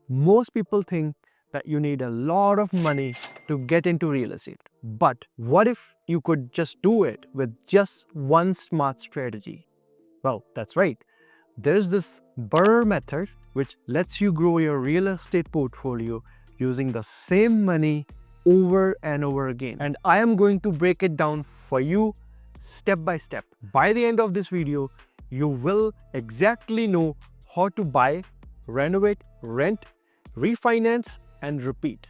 Most people think that you need a lot of money to get into real estate. But what if you could just do it with just one smart strategy? Well, that's right. There's this BRRRR method which lets you grow your real estate portfolio using the same money over and over again. And I am going to break it down for you step by step. By the end of this video, you will exactly know how to buy, renovate, rent, refinance, and repeat,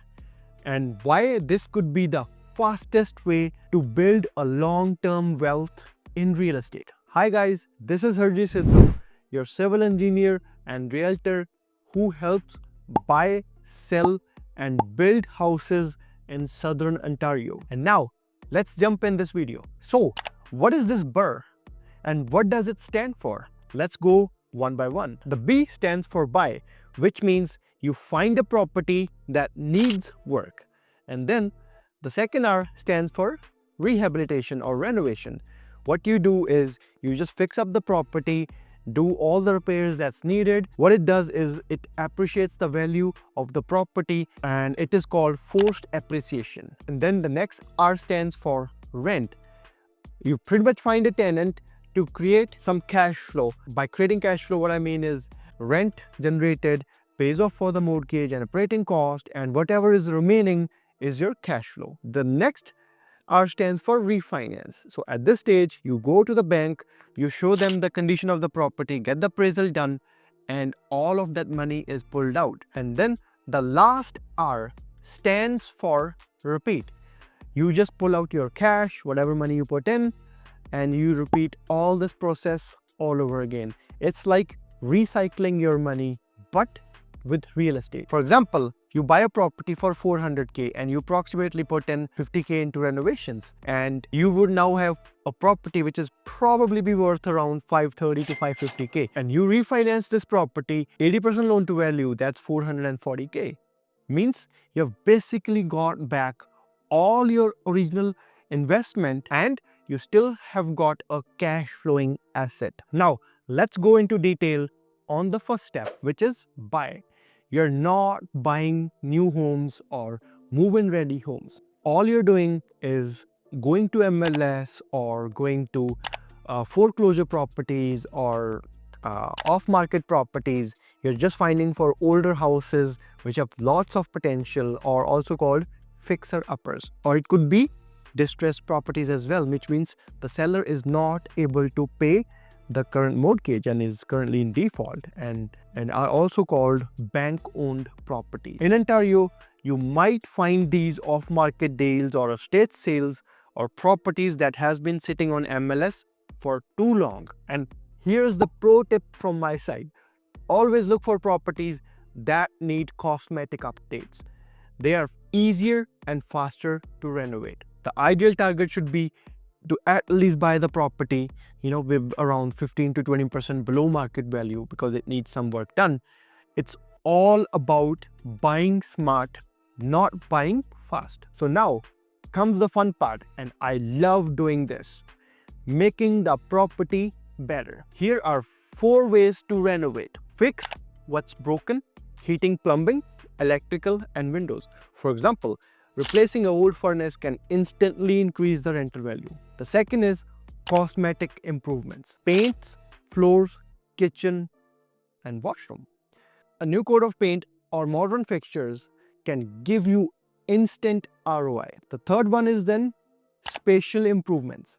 and why this could be the fastest way to build a long-term wealth in real estate. Hi guys, this is Harji Sidhu, your civil engineer and realtor who helps buy, sell, and build houses in Southern Ontario. And now, let's jump in this video. So, what is this BRRRR and what does it stand for? Let's go one by one. The B stands for buy, which means you find a property that needs work. And then the second R stands for rehabilitation or renovation. What you do is you just fix up the property, do all the repairs that's needed. What it does is it appreciates the value of the property, and it is called forced appreciation. And then the next R stands for rent. You pretty much find a tenant to create some cash flow. By creating cash flow, what I mean is rent generated pays off for the mortgage and operating cost, and whatever is remaining is your cash flow. The next R stands for refinance. So at this stage, you go to the bank, you show them the condition of the property, get the appraisal done, and all of that money is pulled out. And then the last R stands for repeat. You just pull out your cash, whatever money you put in, and you repeat all this process all over again. It's like recycling your money, but with real estate. For example, you buy a property for 400k and you approximately put in 50k into renovations, and you would now have a property which is probably be worth around 530 to 550k, and you refinance this property 80% loan to value, that's 440k. Means you've basically got back all your original investment and you still have got a cash flowing asset. Now let's go into detail on the first step, which is buy. You're not buying new homes or move-in ready homes. All you're doing is going to MLS or going to foreclosure properties or off-market properties. You're just finding for older houses which have lots of potential, or also called fixer-uppers. Or it could be distressed properties as well, which means the seller is not able to pay the current mortgage and is currently in default, and are also called bank-owned properties. In Ontario, you might find these off-market deals or estate sales or properties that has been sitting on MLS for too long. And here's the pro tip from my side. Always look for properties that need cosmetic updates. They are easier and faster to renovate. The ideal target should be to at least buy the property, with around 15 to 20% below market value because it needs some work done. It's all about buying smart, not buying fast. So now comes the fun part, and I love doing this: making the property better. Here are 4 ways to renovate. Fix what's broken: heating, plumbing, electrical, and windows. For example, replacing an old furnace can instantly increase the rental value. The second is cosmetic improvements: paints, floors, kitchen, and washroom. A new coat of paint or modern fixtures can give you instant ROI. The third one is then spatial improvements,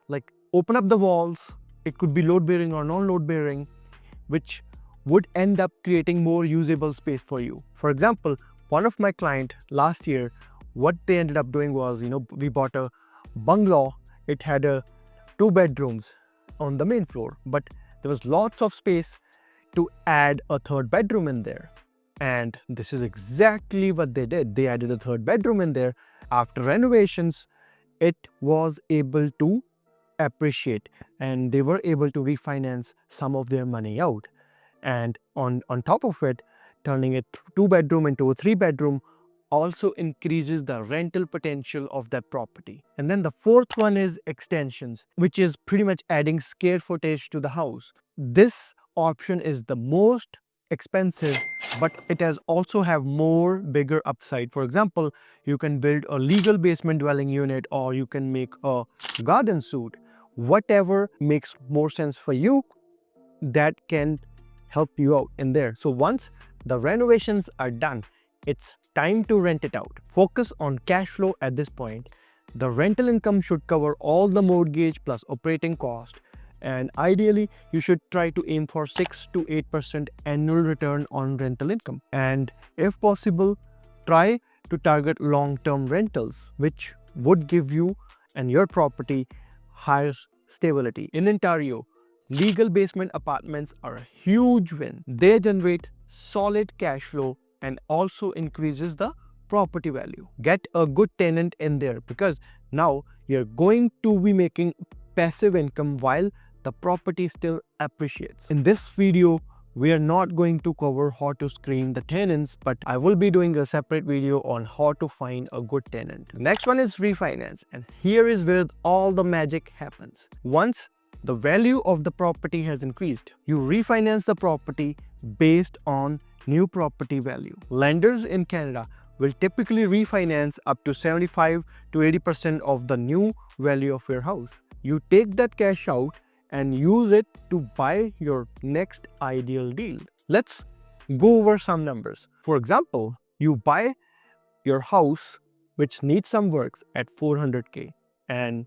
like open up the walls. It could be load bearing or non-load bearing, which would end up creating more usable space for you. For example, one of my clients last year, what they ended up doing was, we bought a bungalow. It had 2 bedrooms on the main floor, but there was lots of space to add a 3rd bedroom in there. And this is exactly what they did. They added a 3rd bedroom in there. After renovations, it was able to appreciate, and they were able to refinance some of their money out. And on top of it, turning it 2 bedroom into a 3 bedroom also increases the rental potential of that property. And then the fourth one is extensions, which is pretty much adding square footage to the house. This option is the most expensive, but it has also have more bigger upside. For example, you can build a legal basement dwelling unit, or you can make a garden suite. Whatever makes more sense for you, that can help you out in there. So once the renovations are done, it's time to rent it out. Focus on cash flow at this point. The rental income should cover all the mortgage plus operating cost, and ideally you should try to aim for 6 to 8% annual return on rental income. And if possible, try to target long-term rentals, which would give you and your property higher stability. In Ontario, legal basement apartments are a huge win. They generate solid cash flow and also increases the property value. Get a good tenant in there, because now you're going to be making passive income while the property still appreciates. In this video, we are not going to cover how to screen the tenants, but I will be doing a separate video on how to find a good tenant. The next one is refinance, and here is where all the magic happens. Once the value of the property has increased, you refinance the property based on new property value. Lenders in Canada will typically refinance up to 75 to 80% of the new value of your house. You take that cash out and use it to buy your next ideal deal. Let's go over some numbers. For example, you buy your house which needs some works at $400K, and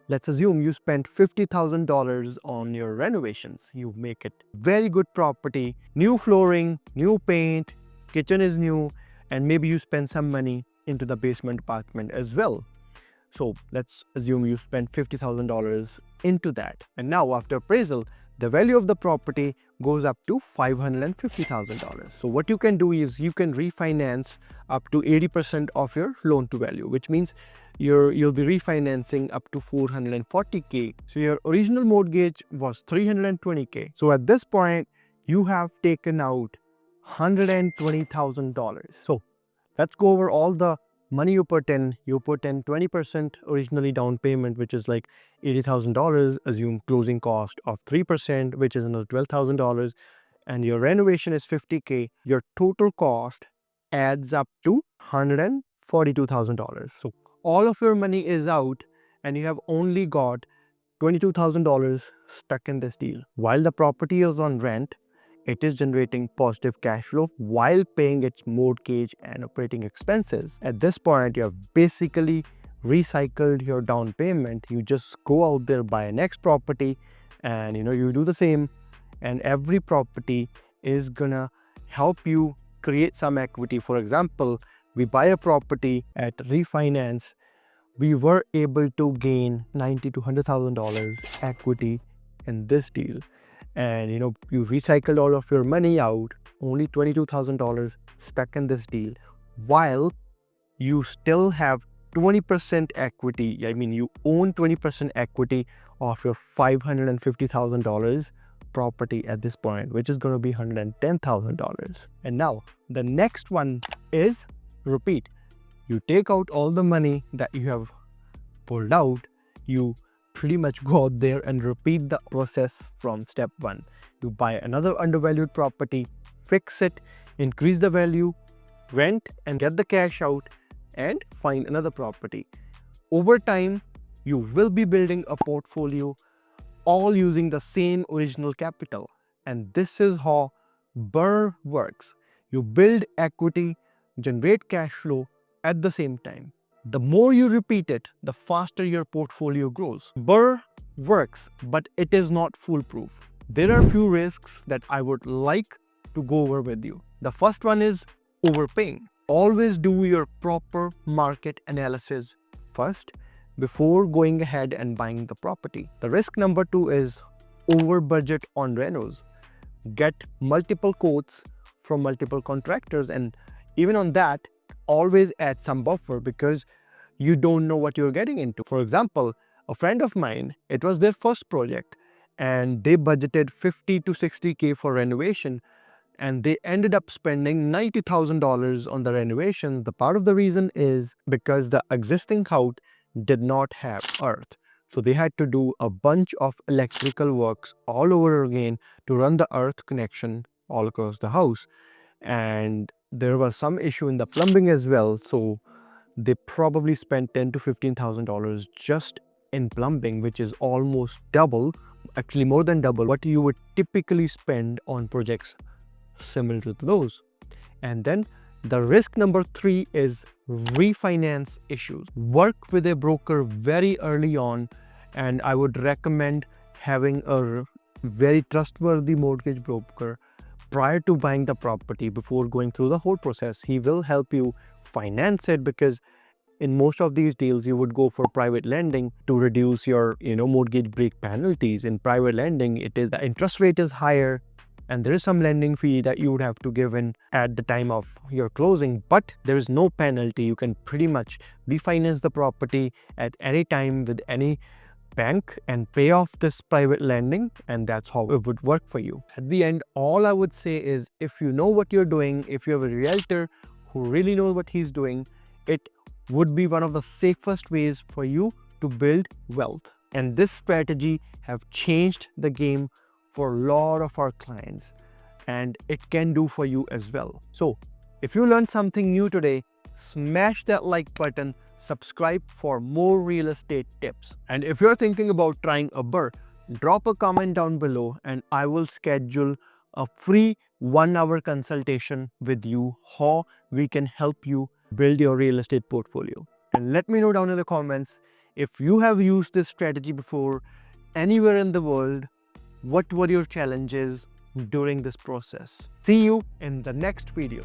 let's assume you spent $50,000 on your renovations. You make it very good property, new flooring, new paint, kitchen is new, and maybe you spend some money into the basement apartment as well. So let's assume you spent $50,000 into that. And now after appraisal, the value of the property goes up to $550,000. So what you can do is you can refinance up to 80% of your loan to value, which means you'll be refinancing up to $440K. So your original mortgage was $320K. So at this point, you have taken out $120,000. So let's go over all the money you put in. You put in 20% originally down payment, which is like $80,000. Assume closing cost of 3%, which is another $12,000. And your renovation is $50K. Your total cost adds up to $142,000. So all of your money is out and you have only got $22,000 stuck in this deal. While the property is on rent, it is generating positive cash flow while paying its mortgage and operating expenses. At this point, you have basically recycled your down payment. You just go out there, buy a next property, and you do the same. And every property is gonna help you create some equity. For example, we buy a property at refinance, we were able to gain $90,000 to $100,000 equity in this deal. And you recycled all of your money out, only $22,000 stuck in this deal, while you still have 20% equity. I mean, you own 20% equity of your $550,000 property at this point, which is going to be $110,000. And now the next one is repeat. You take out all the money that you have pulled out, you pretty much go out there and repeat the process from step one. You buy another undervalued property, fix it, increase the value, rent and get the cash out, and find another property. Over time, you will be building a portfolio all using the same original capital. And this is how BRRRR works. You build equity, generate cash flow at the same time. The more you repeat it, the faster your portfolio grows. BRRRR works, but it is not foolproof. There are a few risks that I would like to go over with you. The first one is overpaying. Always do your proper market analysis first before going ahead and buying the property. The risk number two is over budget on renos. Get multiple quotes from multiple contractors, and even on that, always add some buffer because you don't know what you're getting into. For example, a friend of mine, it was their first project and they budgeted 50 to 60K for renovation, and they ended up spending $90,000 on the renovation. The part of the reason is because the existing house did not have earth. So they had to do a bunch of electrical works all over again to run the earth connection all across the house, and there was some issue in the plumbing as well. So they probably spent $10,000 to $15,000 just in plumbing, which is almost double, actually more than double what you would typically spend on projects similar to those. And then the risk number 3 is refinance issues. Work with a broker very early on, and I would recommend having a very trustworthy mortgage broker prior to buying the property, before going through the whole process. He will help you finance it, because in most of these deals you would go for private lending to reduce your mortgage break penalties. In private lending, it is the interest rate is higher, and there is some lending fee that you would have to give in at the time of your closing, but there is no penalty. You can pretty much refinance the property at any time with any bank and pay off this private lending, and that's how it would work for you. At the end, all I would say is, if you know what you're doing, if you have a realtor who really knows what he's doing, it would be one of the safest ways for you to build wealth. And this strategy have changed the game for a lot of our clients, and it can do for you as well. So if you learned something new today, smash that like button, subscribe for more real estate tips. And if you're thinking about trying a BRRRR, drop a comment down below and I will schedule a free 1-hour consultation with you, how we can help you build your real estate portfolio. And let me know down in the comments if you have used this strategy before anywhere in the world. What were your challenges during this process? See you in the next video.